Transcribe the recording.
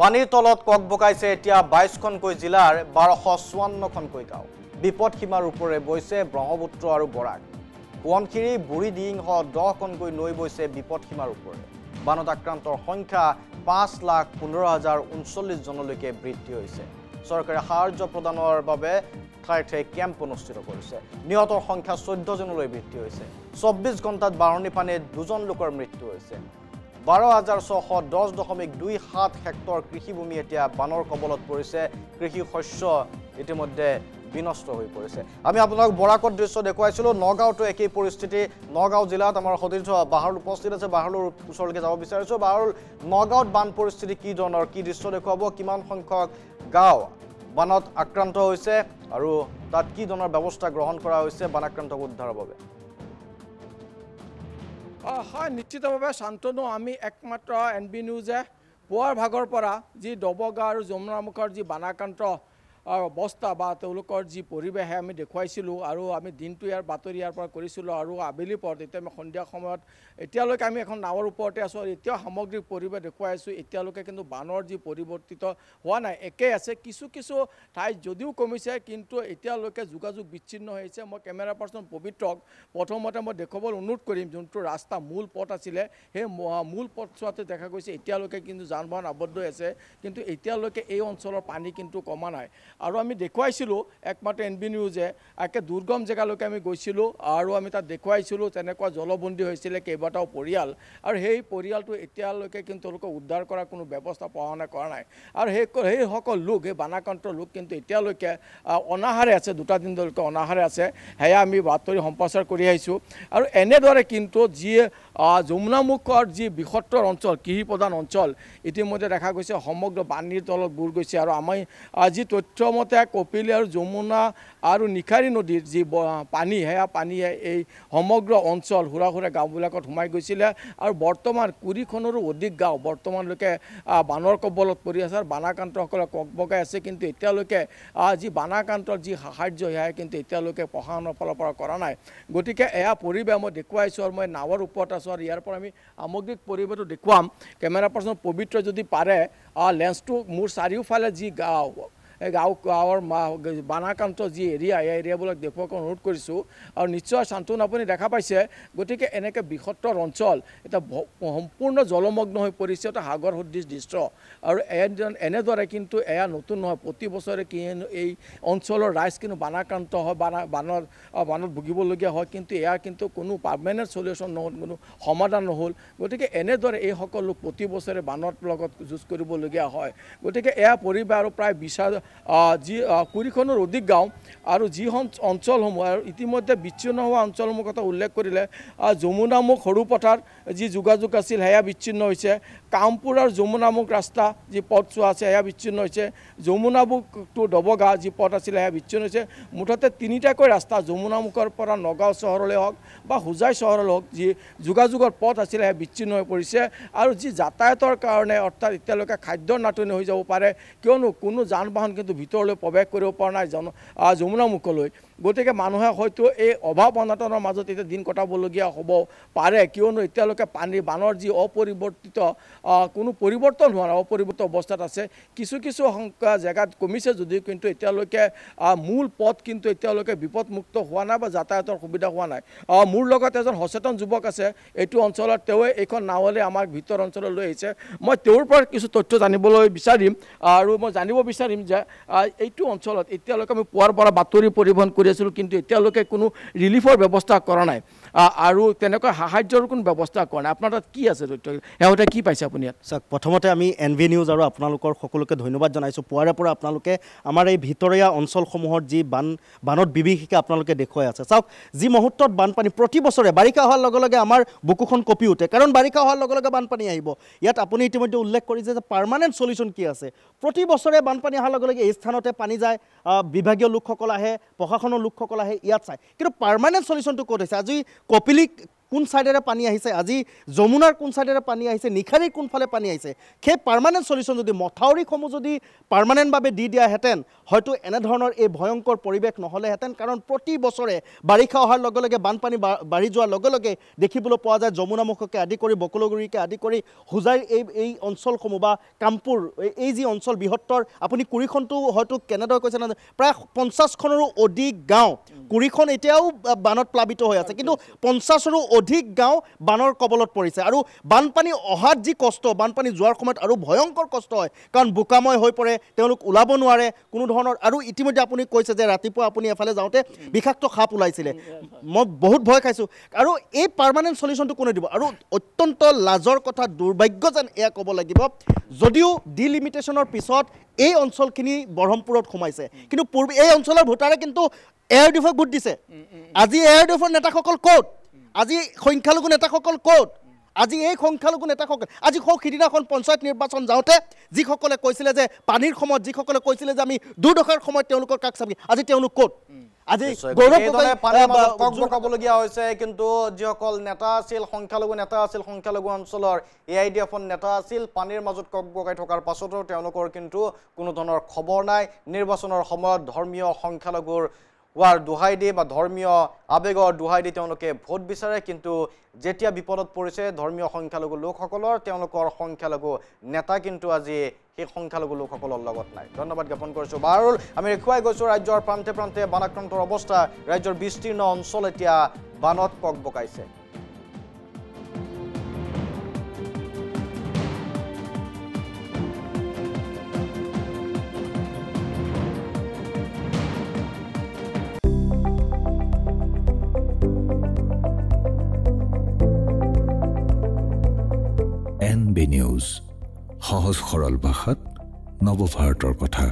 পানীৰ তলত কক বকাইছে এতিয়া 22খনকৈ জিলাৰ 1254খনকৈ গাঁও। বিপদ সীমাৰ ওপৰে বৈছে ব্ৰহ্মপুত্ৰ আৰু বৰাক। সোৱণশিৰি বুঢ়ীডিহিংসহ 10খনকৈ নৈ বৈছে বিপদ সীমাৰ ওপৰে। বানত আক্ৰান্তৰ সংখ্যা 5,15,039 জনলৈকে বৃদ্ধি হৈছে। চৰকাৰে সাহায্য প্ৰদানৰ বাবে ঠায়ে ঠায়ে কেম্প অনুষ্ঠিত কৰিছে। নিহতৰ সংখ্যা 14 জনলৈ বৃদ্ধি হৈছে। 24 ঘণ্টাত বাঢ়নী পানীত 2 জন লোকৰ মৃত্যু হৈছে। 12,610.27 হেক্টৰ কৃষিভূমি এতিয়া বানৰ কবলত পৰিছে। কৃষি শস্য ইতিমধ্যে বিনষ্ট হৈ পৰিছে। আমি আপোনাক বৰাকত দৃশ্য দেখুৱাইছিলোঁ। নগাঁওতো একেই পৰিস্থিতি। নগাঁও জিলাত আমাৰ সতীৰ্থ বাহাৰুল উপস্থিত আছে। বাহাৰুলৰ ওচৰলৈকে যাব বিচাৰিছোঁ। বাহাৰুল, নগাঁৱত বান পৰিস্থিতি কি ধৰণৰ, কি দৃশ্য দেখুৱাব, কিমান সংখ্যক গাঁও বানত আক্ৰান্ত হৈছে আৰু তাত কি ধৰণৰ ব্যৱস্থা গ্ৰহণ কৰা হৈছে বানাক্ৰান্তক উদ্ধাৰৰ বাবে? হয়, নিশ্চিতভাৱে শান্তনু, আমি একমাত্ৰ NB নিউজে পুৱাৰ ভাগৰ পৰা যি ডবগা আৰু যমুনামুখৰ যি বানাক্ৰান্ত অৱস্থা বা তেওঁলোকৰ যি পৰিৱেশে আমি দেখুৱাইছিলোঁ আৰু আমি দিনটো ইয়াৰ বাতৰি ইয়াৰ পৰা কৰিছিলোঁ আৰু আবেলি পৰত এতিয়া আমি সন্ধিয়া সময়ত এতিয়ালৈকে আমি এখন নাৱৰ ওপৰতে আছোঁ আৰু এতিয়াও সামগ্ৰিক পৰিৱেশ দেখুৱাই আছোঁ। এতিয়ালৈকে কিন্তু বানৰ যি পৰিৱৰ্তিত হোৱা নাই, একেই আছে। কিছু কিছু ঠাইত যদিও কমিছে কিন্তু এতিয়ালৈকে যোগাযোগ বিচ্ছিন্ন হৈছে। মই কেমেৰা পাৰ্চন পবিত্ৰক প্ৰথমতে মই দেখুৱাবলৈ অনুৰোধ কৰিম, যোনটো ৰাস্তা মূল পথ আছিলে সেই মূল পথছোৱাতে দেখা গৈছে এতিয়ালৈকে কিন্তু যান বাহন আবদ্ধ হৈ আছে, কিন্তু এতিয়ালৈকে এই অঞ্চলৰ পানী কিন্তু কমা নাই। আৰু আমি দেখুৱাইছিলোঁ একমাত্ৰ NB নিউজে একে দুৰ্গম জেগালৈকে আমি গৈছিলোঁ আৰু আমি তাত দেখুৱাইছিলোঁ তেনেকুৱা জলবন্দী হৈছিলে কেইবাটাও পৰিয়াল আৰু সেই পৰিয়ালটো এতিয়ালৈকে কিন্তু তেওঁলোকক উদ্ধাৰ কৰাৰ কোনো ব্যৱস্থা কৰা নাই। আৰু সেইসকল লোক, সেই বানাক্ৰান্ত লোক কিন্তু এতিয়ালৈকে অনাহাৰে আছে, 2টা দিন ধৰিকৈ অনাহাৰে আছে। সেয়া আমি বাতৰি সম্প্ৰচাৰ কৰি আহিছোঁ। আৰু এনেদৰে কিন্তু যি যমুনামুখৰ যি বৃহত্তৰ অঞ্চল, কৃষি প্ৰধান অঞ্চল, ইতিমধ্যে দেখা গৈছে সমগ্ৰ পানীৰ তলত বুৰ গৈছে। আৰু আমি যি তথ্যমতে কপিলী আৰু যমুনা আৰু নিশাৰী নদীৰ যি পানী, সেয়া পানীয়ে এই সমগ্ৰ অঞ্চল সুৰা সুৰা গাঁওবিলাকত সোমাই গৈছিলে আৰু বৰ্তমান 20খনৰো অধিক গাঁও বৰ্তমানলৈকে বানৰ কবলত পৰি আছে আৰু বানাক্ৰান্তসকলে কক বকাই আছে। কিন্তু এতিয়ালৈকে যি বানাক্ৰান্তৰ যি সাহাৰ্য সেয়া কিন্তু এতিয়ালৈকে প্ৰশাসনৰ ফালৰ পৰা কৰা নাই। গতিকে এয়া পৰিৱেশ মই দেখুৱাইছোঁ আৰু মই নাৱৰ ওপৰত আছোঁ আৰু ইয়াৰ পৰা আমি সামগ্ৰিক পৰিৱেশটো দেখুৱাম। কেমেৰা পাৰ্চন পবিত্ৰ যদি পাৰে লেন্সটো মোৰ চাৰিওফালে যি গাঁৱৰ বানাক্ৰান্ত যি এৰিয়া, এই এৰিয়াবিলাক দেখুৱাবলৈ অনুৰোধ কৰিছোঁ। আৰু নিশ্চয় শান্তনু আপুনি দেখা পাইছে। গতিকে এনেকৈ বৃহত্তৰ অঞ্চল এতিয়া সম্পূৰ্ণ জলমগ্ন হৈ পৰিছে, এটা সাগৰ সদৃশ দৃশ্য। আৰু এনেদৰে কিন্তু এয়া নতুন নহয়, প্ৰতি বছৰে এই অঞ্চলৰ ৰাইজ কিন্তু বানাক্ৰান্ত হয়, বানত ভুগিবলগীয়া হয়। কিন্তু এয়া কিন্তু কোনো পাৰ্মানেণ্ট চলিউশ্যন নহ'ল, কোনো সমাধান নহ'ল। গতিকে এনেদৰে এইসকল লোক প্ৰতি বছৰে বানৰ লগত যুঁজ কৰিবলগীয়া হয়। গতিকে এয়া পৰিৱেশ আৰু প্ৰায় 20খনৰ অধিক গাঁও আৰু যি অঞ্চলসমূহ আৰু ইতিমধ্যে বিচ্ছিন্ন হোৱা অঞ্চলসমূহৰ কথা উল্লেখ কৰিলে যমুনামুখ সৰুপথাৰ যি যোগাযোগ আছিল সেয়া বিচ্ছিন্ন হৈছে। কামপুৰ আৰু যমুনামুখ ৰাস্তা যি পথছোৱা আছে সেয়া বিচ্ছিন্ন হৈছে। যমুনামুখ টু ডবগা যি পথ আছিলে সেয়া বিচ্ছিন্ন হৈছে। মুঠতে 3টাকৈ ৰাস্তা যমুনামুখৰ পৰা নগাঁও চহৰলৈ হওক বা হোজাই চহৰলৈ হওক যি যোগাযোগৰ পথ আছিলে সেয়া বিচ্ছিন্ন হৈ পৰিছে। আৰু যি যাতায়াতৰ কাৰণে অৰ্থাৎ এতিয়ালৈকে খাদ্যৰ নাটনি হৈ যাব পাৰে, কিয়নো কোনো যান বাহন কিন্তু ভিতৰলৈ প্ৰৱেশ কৰিব পৰা নাই যমুনামুখলৈ। গতিকে মানুহে হয়তো এই অভাৱ অনাটনৰ মাজত এতিয়া দিন কটাবলগীয়া হ'ব পাৰে, কিয়নো এতিয়ালৈকে বানৰ যি অপৰিৱৰ্তিত কোনো পৰিৱৰ্তন হোৱা নাই, অপৰিৱৰ্তিত অৱস্থাত আছে। কিছু কিছু জেগাত কমিছে যদিও কিন্তু এতিয়ালৈকে মূল পথ কিন্তু এতিয়ালৈকে বিপদমুক্ত হোৱা নাই বা যাতায়াতৰ সুবিধা হোৱা নাই। মোৰ লগত এজন সচেতন যুৱক আছে এইটো অঞ্চলত, তেওঁৱে এইখন নাৱলৈ আমাক ভিতৰ অঞ্চললৈ লৈ আহিছে। মই তেওঁৰ পৰা কিছু তথ্য জানিবলৈ বিচাৰিম আৰু মই জানিব বিচাৰিম যে এইটো অঞ্চলত এতিয়ালৈকে আমি পুৱাৰ পৰা বাতৰি পৰিবহণ কৰি আছিলোঁ, কিন্তু এতিয়ালৈকে কোনো ৰিলিফৰ ব্যৱস্থা কৰা নাই আৰু তেনেকুৱা সাহায্যৰ কোনো ব্যৱস্থা কৰা নাই। আপোনাৰ তাত কি আছে তথ্য, সিহঁতে কি পাইছে আপুনি ইয়াত? চাওক, প্ৰথমতে আমি NB নিউজ আৰু আপোনালোকৰ সকলোকে ধন্যবাদ জনাইছোঁ। পুৱাৰে পৰা আপোনালোকে আমাৰ এই ভিতৰীয়া অঞ্চলসমূহৰ যি বানত বিভীষিকা আপোনালোকে দেখুৱাই আছে। চাওক, যি মুহূৰ্তত বানপানী প্ৰতি বছৰে বাৰিষা হোৱাৰ লগে লগে আমাৰ বুকুখন কঁপি উঠে, কাৰণ বাৰিষা হোৱাৰ লগে লগে বানপানী আহিব। ইয়াত আপুনি ইতিমধ্যে উল্লেখ কৰিছে যে পাৰ্মানেণ্ট চলিউশ্যন কি আছে। প্ৰতি বছৰে বানপানী অহাৰ লগে লগে এই স্থানতে পানী যায়, বিভাগীয় লোকসকল আহে, প্ৰশাসনৰ লোকসকল আহে, ইয়াত চায়, কিন্তু পাৰ্মানেণ্ট চলিউশ্যনটো ক'ত হৈছে? আজি কপিলী কোন ছাইডেৰে পানী আহিছে, আজি যমুনাৰ কোন ছাইডেৰে পানী আহিছে, নিশাৰীৰ কোনফালে পানী আহিছে, সেই পাৰ্মানেণ্ট চলিউশ্যন যদি মথাউৰিসমূহ যদি পাৰ্মানেণ্টভাৱে দি দিয়াহেঁতেন হয়তো এনেধৰণৰ এই ভয়ংকৰ পৰিৱেশ নহ'লেহেঁতেন। কাৰণ প্ৰতি বছৰে বাৰিষা অহাৰ লগে লগে বানপানী বাঢ়ি যোৱাৰ লগে লগে দেখিবলৈ পোৱা যায় যমুনামুখকে আদি কৰি বকলগুৰিকে আদি কৰি হোজাইৰ এই অঞ্চলসমূহ বা কামপুৰ এই যি অঞ্চল বৃহত্তৰ, আপুনি কুৰিখনটো হয়তো কেনেদৰে কৈছে নাজানো, প্ৰায় 50খনৰো অধিক গাঁও, কুৰিখন এতিয়াও বানত প্লাবিত হৈ আছে, কিন্তু 50ৰো অধিক গাঁও বানৰ কবলত পৰিছে। আৰু বানপানী অহাত যি কষ্ট, বানপানী যোৱাৰ সময়ত আৰু ভয়ংকৰ কষ্ট হয়, কাৰণ বোকাময় হৈ পৰে, তেওঁলোক ওলাব নোৱাৰে কোনো ধৰণৰ। আৰু ইতিমধ্যে আপুনি কৈছে যে ৰাতিপুৱা আপুনি এফালে যাওঁতে বিষাক্ত সাপ ওলাইছিলে, মই বহুত ভয় খাইছোঁ। আৰু এই পাৰ্মানেণ্ট চলিউশ্যনটো কোনে দিব? আৰু অত্যন্ত লাজৰ কথা, দুৰ্ভাগ্য যেন এয়া ক'ব লাগিব, যদিও ডিলিমিটেশ্যনৰ পিছত এই অঞ্চলখিনি ব্ৰহ্মপুৰত সোমাইছে, কিন্তু পূৰ্বে এই অঞ্চলৰ ভোটাৰে কিন্তু এয়াৰ ডিফক ভোট দিছে। আজি এয়াৰ ডিফৰ নেতাসকল ক'ত? আজি সংখ্যালঘু নেতাসকল ক'ত? আজি এই সংখ্যালঘু নেতাসকল আজি সিদিনাখন পঞ্চায়ত নিৰ্বাচন যাওঁতে যিসকলে কৈছিলে যে পানীৰ সময়ত, যিসকলে কৈছিলে যে আমি দুৰ্দশাৰ সময়ত তেওঁলোকৰ কাষ চাবি, আজি তেওঁলোক ক'ত? আজি কবলগীয়া হৈছে। কিন্তু যিসকল নেতা আছিল, সংখ্যালঘু নেতা আছিল, সংখ্যালঘু অঞ্চলৰ AIDF-ৰ নেতা আছিল, পানীৰ মাজত ককবকাই থকাৰ পাছতো তেওঁলোকৰ কিন্তু কোনো ধৰণৰ খবৰ নাই। নিৰ্বাচনৰ সময়ত ধৰ্মীয় সংখ্যালঘুৰ হোৱাৰ দোহাই দি বা ধৰ্মীয় আৱেগৰ দোহাই দি তেওঁলোকে ভোট বিচাৰে, কিন্তু যেতিয়া বিপদত পৰিছে ধৰ্মীয় সংখ্যালঘু লোকসকলৰ, তেওঁলোকৰ সংখ্যালঘু নেতা কিন্তু আজি সেই সংখ্যালঘু লোকসকলৰ লগত নাই। ধন্যবাদ জ্ঞাপন কৰিছোঁ। বাৰুল আমি দেখুৱাই গৈছোঁ ৰাজ্যৰ প্ৰান্তে প্ৰান্তে বানাক্ৰান্তৰ অৱস্থা, ৰাজ্যৰ বিস্তীৰ্ণ অঞ্চল এতিয়া বানত ককবকাইছে। NB নিউজ, সহজ সৰল ভাষাত নৱভাৰতৰ কথা।